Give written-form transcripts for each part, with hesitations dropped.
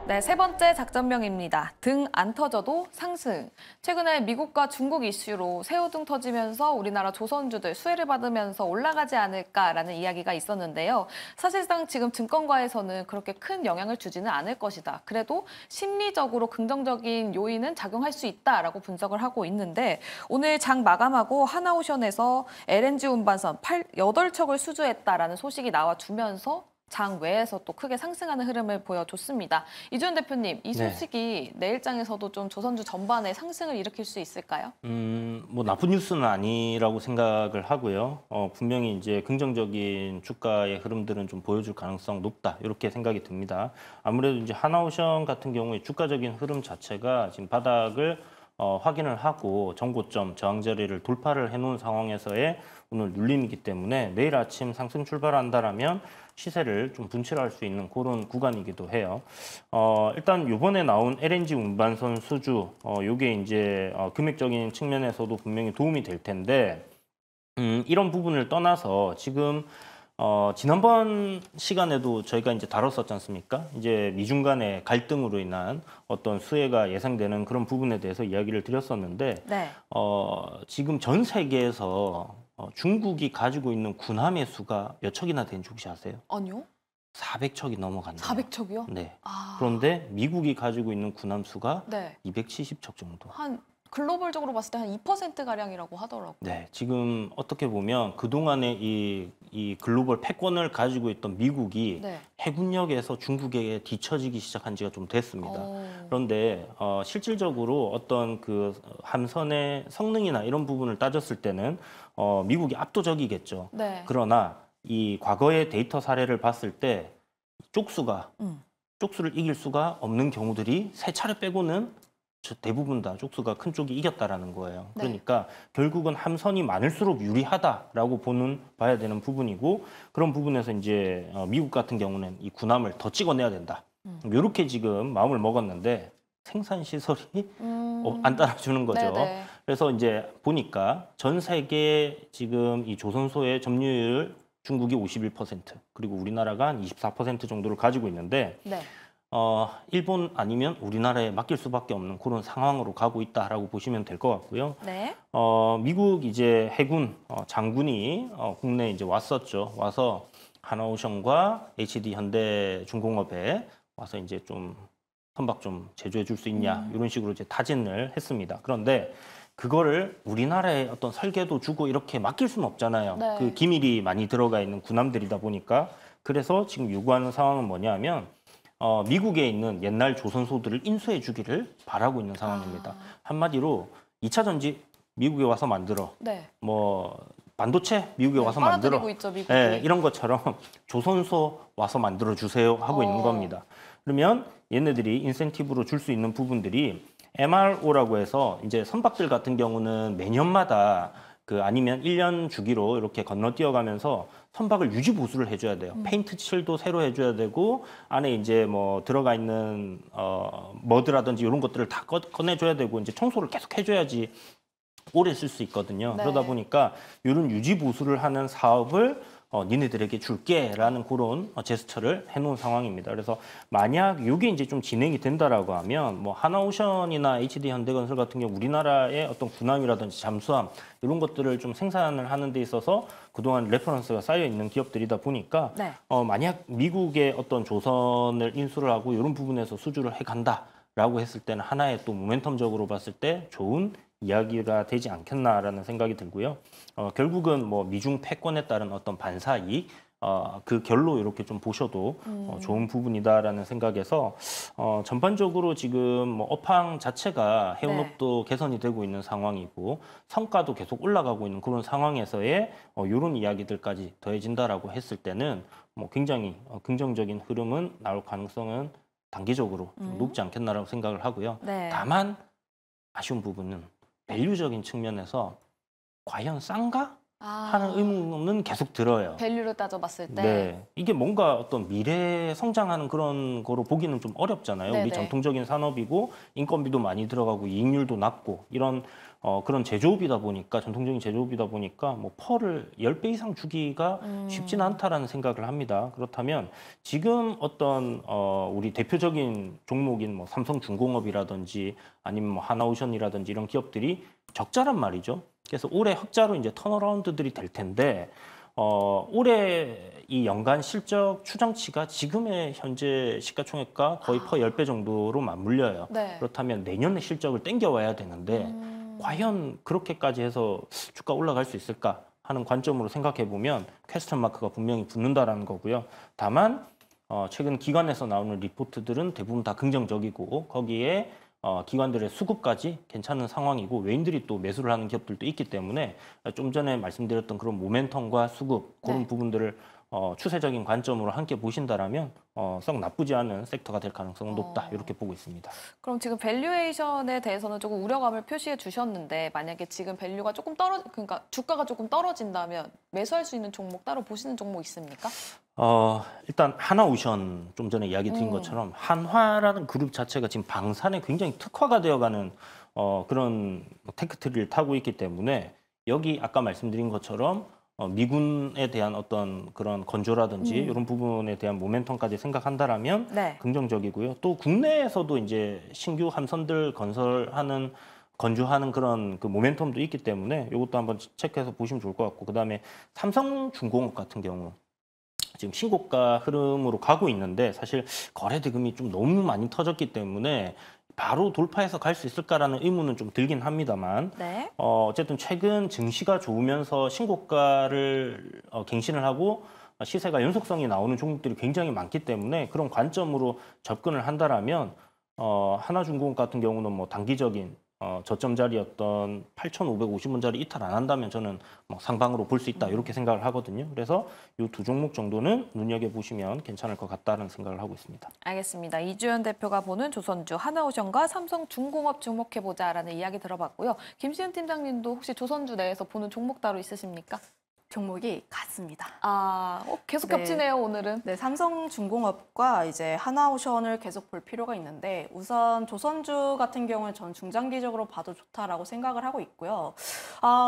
네, 세 번째 작전명입니다. 등 안 터져도 상승. 최근에 미국과 중국 이슈로 새우등 터지면서 우리나라 조선주들 수혜를 받으면서 올라가지 않을까라는 이야기가 있었는데요. 사실상 지금 증권가에서는 그렇게 큰 영향을 주지는 않을 것이다. 그래도 심리적으로 긍정적인 요인은 작용할 수 있다라고 분석을 하고 있는데 오늘 장 마감하고 하나오션에서 LNG 운반선 8척을 수주했다라는 소식이 나와주면서 장 외에서 또 크게 상승하는 흐름을 보여줬습니다. 이주연 대표님, 이 네. 소식이 내일장에서도 좀 조선주 전반에 상승을 일으킬 수 있을까요? 뭐 나쁜 뉴스는 아니라고 생각을 하고요. 분명히 이제 긍정적인 주가의 흐름들은 좀 보여줄 가능성 높다 이렇게 생각이 듭니다. 아무래도 이제 하나오션 같은 경우에 주가적인 흐름 자체가 지금 바닥을 확인을 하고 정고점 저항 자리를 돌파를 해놓은 상황에서의 오늘 눌림이기 때문에 내일 아침 상승 출발한다라면 시세를 좀 분출할 수 있는 그런 구간이기도 해요. 일단 이번에 나온 LNG 운반선 수주, 요게 이제 금액적인 측면에서도 분명히 도움이 될 텐데, 이런 부분을 떠나서 지금 지난번 시간에도 저희가 이제 다뤘었지 않습니까? 이제 미중 간의 갈등으로 인한 어떤 수혜가 예상되는 그런 부분에 대해서 이야기를 드렸었는데, 네. 지금 전 세계에서 중국이 가지고 있는 군함의 수가 몇 척이나 되는지 혹시 아세요? 아니요? 400척이 넘어간대요. 400척이요? 네. 아, 그런데 미국이 가지고 있는 군함 수가 네. 270척 정도. 한 글로벌적으로 봤을 때 한 2%가량이라고 하더라고요. 네, 지금 어떻게 보면 그동안에 이 글로벌 패권을 가지고 있던 미국이 네. 해군력에서 중국에게 뒤처지기 시작한 지가 좀 됐습니다. 어, 그런데 실질적으로 어떤 그 함선의 성능이나 이런 부분을 따졌을 때는 미국이 압도적이겠죠. 네. 그러나 이 과거의 데이터 사례를 봤을 때 쪽수가 음. 쪽수를 이길 수가 없는 경우들이 세 차례 빼고는 대부분 다 쪽수가 큰 쪽이 이겼다라는 거예요. 네. 그러니까 결국은 함선이 많을수록 유리하다라고 봐야 되는 부분이고 그런 부분에서 이제 미국 같은 경우는 이 군함을 더 찍어내야 된다. 이렇게 지금 마음을 먹었는데 생산 시설이 안 따라주는 거죠. 네네. 그래서 이제 보니까 전 세계 지금 이 조선소의 점유율 중국이 51%, 그리고 우리나라가 한 24% 정도를 가지고 있는데 네. 일본 아니면 우리나라에 맡길 수밖에 없는 그런 상황으로 가고 있다라고 보시면 될 것 같고요. 네. 미국 이제 해군 장군이 국내에 이제 왔었죠. 와서 하나오션과 HD 현대중공업에 와서 이제 좀 선박 좀 제조해 줄 수 있냐 이런 식으로 이제 타진을 했습니다. 그런데 그거를 우리나라의 어떤 설계도 주고 이렇게 맡길 수는 없잖아요. 네. 그 기밀이 많이 들어가 있는 군함들이다 보니까 그래서 지금 요구하는 상황은 뭐냐면 미국에 있는 옛날 조선소들을 인수해 주기를 바라고 있는 상황입니다. 한마디로 2차 전지 미국에 와서 만들어. 네. 뭐 반도체 미국에 네, 와서 빨아들이고 만들어. 있죠, 미국이. 예, 이런 것처럼 조선소 와서 만들어 주세요 하고 있는 겁니다. 그러면 얘네들이 인센티브로 줄 수 있는 부분들이 MRO라고 해서 이제 선박들 같은 경우는 매년마다 그 아니면 1년 주기로 이렇게 건너뛰어가면서 선박을 유지 보수를 해줘야 돼요. 페인트 칠도 새로 해줘야 되고 안에 이제 뭐 들어가 있는 머드라든지 이런 것들을 다 꺼내줘야 되고 이제 청소를 계속 해줘야지 오래 쓸 수 있거든요. 네. 그러다 보니까 이런 유지 보수를 하는 사업을 니네들에게 줄게라는 그런 제스처를 해놓은 상황입니다. 그래서 만약 이게 이제 좀 진행이 된다라고 하면 뭐 하나오션이나 HD 현대건설 같은 경우 우리나라의 어떤 군함이라든지 잠수함 이런 것들을 좀 생산을 하는 데 있어서 그동안 레퍼런스가 쌓여 있는 기업들이다 보니까 네. 만약 미국의 어떤 조선을 인수를 하고 이런 부분에서 수주를 해 간다라고 했을 때는 하나의 또 모멘텀적으로 봤을 때 좋은 이야기가 되지 않겠나라는 생각이 들고요. 결국은 뭐 미중 패권에 따른 어떤 반사이익, 그 결로 이렇게 좀 보셔도 좋은 부분이다라는 생각에서 전반적으로 지금 뭐 업황 자체가 해운업도 개선이 되고 있는 상황이고 성과도 계속 올라가고 있는 그런 상황에서의 이런 이야기들까지 더해진다라고 했을 때는 뭐 굉장히 긍정적인 흐름은 나올 가능성은 단기적으로 좀 높지 않겠나라고 생각을 하고요. 네. 다만 아쉬운 부분은 밸류적인 측면에서 과연 싼가? 하는 의문은 계속 들어요. 밸류를 따져봤을 때. 네, 이게 뭔가 어떤 미래 성장하는 그런 거로 보기는 좀 어렵잖아요. 네네. 우리 전통적인 산업이고 인건비도 많이 들어가고 이익률도 낮고 이런 그런 제조업이다 보니까 전통적인 제조업이다 보니까 뭐 펄을 10배 이상 주기가 쉽지는 않다라는 생각을 합니다. 그렇다면 지금 어떤 우리 대표적인 종목인 뭐 삼성중공업이라든지 아니면 뭐 하나오션이라든지 이런 기업들이 적자란 말이죠. 그래서 올해 흑자로 이제 턴어라운드들이 될 텐데 올해 이 연간 실적 추정치가 지금의 현재 시가총액과 거의 퍼 10배 정도로 맞물려요. 네. 그렇다면 내년에 실적을 땡겨와야 되는데 과연 그렇게까지 해서 주가 올라갈 수 있을까 하는 관점으로 생각해 보면 퀘스천 마크가 분명히 붙는다라는 거고요. 다만 최근 기관에서 나오는 리포트들은 대부분 다 긍정적이고 거기에 기관들의 수급까지 괜찮은 상황이고 외인들이 또 매수를 하는 기업들도 있기 때문에 좀 전에 말씀드렸던 그런 모멘텀과 수급 그런 네. 부분들을 추세적인 관점으로 함께 보신다라면 썩 나쁘지 않은 섹터가 될 가능성은 높다 이렇게 보고 있습니다. 그럼 지금 밸류에이션에 대해서는 조금 우려감을 표시해 주셨는데 만약에 지금 밸류가 조금 그러니까 주가가 조금 떨어진다면 매수할 수 있는 종목 따로 보시는 종목 있습니까? 일단 하나오션 좀 전에 이야기 드린 것처럼 한화라는 그룹 자체가 지금 방산에 굉장히 특화가 되어가는 그런 테크트리를 타고 있기 때문에 여기 아까 말씀드린 것처럼 미군에 대한 어떤 그런 건조라든지 이런 부분에 대한 모멘텀까지 생각한다라면 네. 긍정적이고요. 또 국내에서도 이제 신규 함선들 건조하는 그런 그 모멘텀도 있기 때문에 이것도 한번 체크해서 보시면 좋을 것 같고 그다음에 삼성중공업 같은 경우 지금 신고가 흐름으로 가고 있는데 사실 거래 대금이 좀 너무 많이 터졌기 때문에 바로 돌파해서 갈 수 있을까라는 의문은 좀 들긴 합니다만 네. 어쨌든 최근 증시가 좋으면서 신고가를 갱신을 하고 시세가 연속성이 나오는 종목들이 굉장히 많기 때문에 그런 관점으로 접근을 한다라면 하나중공업 같은 경우는 뭐 단기적인 저점 자리였던 8,550원짜리 이탈 안 한다면 저는 뭐 상방으로 볼 수 있다 이렇게 생각을 하거든요. 그래서 이 두 종목 정도는 눈여겨보시면 괜찮을 것 같다는 생각을 하고 있습니다. 알겠습니다. 이주연 대표가 보는 조선주 하나오션과 삼성중공업 주목해보자라는 이야기 들어봤고요. 김시은 팀장님도 혹시 조선주 내에서 보는 종목 따로 있으십니까? 종목이 같습니다. 계속 네. 겹치네요, 오늘은. 네, 삼성중공업과 이제 하나오션을 계속 볼 필요가 있는데 우선 조선주 같은 경우는 전 중장기적으로 봐도 좋다라고 생각을 하고 있고요.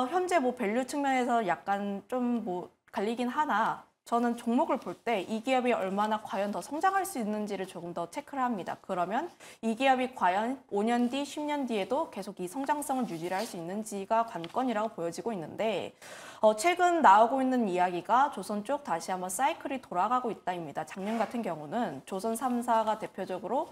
현재 뭐 밸류 측면에서 약간 좀 뭐 갈리긴 하나 저는 종목을 볼 때 이 기업이 얼마나 과연 더 성장할 수 있는지를 조금 더 체크를 합니다. 그러면 이 기업이 과연 5년 뒤, 10년 뒤에도 계속 이 성장성을 유지를 할 수 있는지가 관건이라고 보여지고 있는데 최근 나오고 있는 이야기가 조선 쪽 다시 한번 사이클이 돌아가고 있다입니다. 작년 같은 경우는 조선 3사가 대표적으로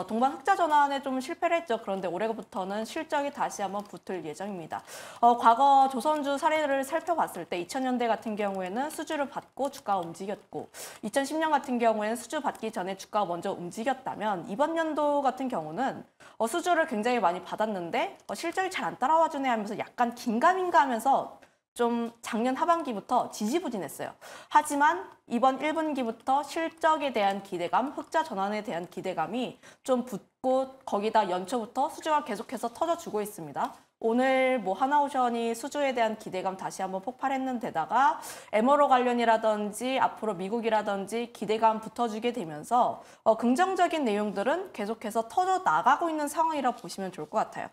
동반 흑자 전환에 좀 실패를 했죠. 그런데 올해부터는 실적이 다시 한번 붙을 예정입니다. 과거 조선주 사례를 살펴봤을 때 2000년대 같은 경우에는 수주를 받고 주가가 움직였고 2010년 같은 경우에는 수주 받기 전에 주가가 먼저 움직였다면 이번 연도 같은 경우는 수주를 굉장히 많이 받았는데 실적이 잘 안 따라와 주네 하면서 약간 긴가민가 하면서 좀 작년 하반기부터 지지부진했어요. 하지만 이번 1분기부터 실적에 대한 기대감, 흑자 전환에 대한 기대감이 좀 붙고 거기다 연초부터 수주가 계속해서 터져주고 있습니다. 오늘 뭐 하나오션이 수주에 대한 기대감 다시 한번 폭발했는 데다가 MRO 관련이라든지 앞으로 미국이라든지 기대감 붙어주게 되면서 긍정적인 내용들은 계속해서 터져 나가고 있는 상황이라 보시면 좋을 것 같아요.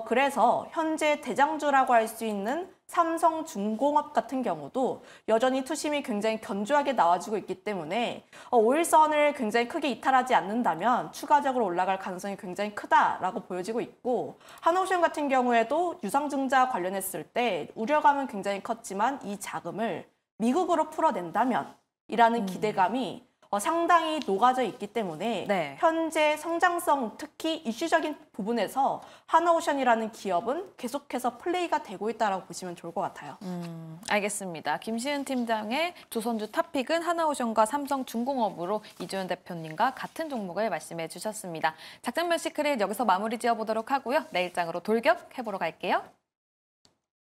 그래서 현재 대장주라고 할 수 있는 삼성중공업 같은 경우도 여전히 투심이 굉장히 견조하게 나와주고 있기 때문에 5일선을 굉장히 크게 이탈하지 않는다면 추가적으로 올라갈 가능성이 굉장히 크다라고 보여지고 있고 한오션 같은 경우에도 유상증자 관련했을 때 우려감은 굉장히 컸지만 이 자금을 미국으로 풀어낸다면 이라는 기대감이 상당히 녹아져 있기 때문에 네. 현재 성장성 특히 이슈적인 부분에서 하나오션이라는 기업은 계속해서 플레이가 되고 있다고 보시면 좋을 것 같아요. 알겠습니다. 김시은 팀장의 조선주 탑픽은 하나오션과 삼성중공업으로 이주연 대표님과 같은 종목을 말씀해 주셨습니다. 작전면 시크릿 여기서 마무리 지어보도록 하고요. 내일장으로 돌격해보러 갈게요.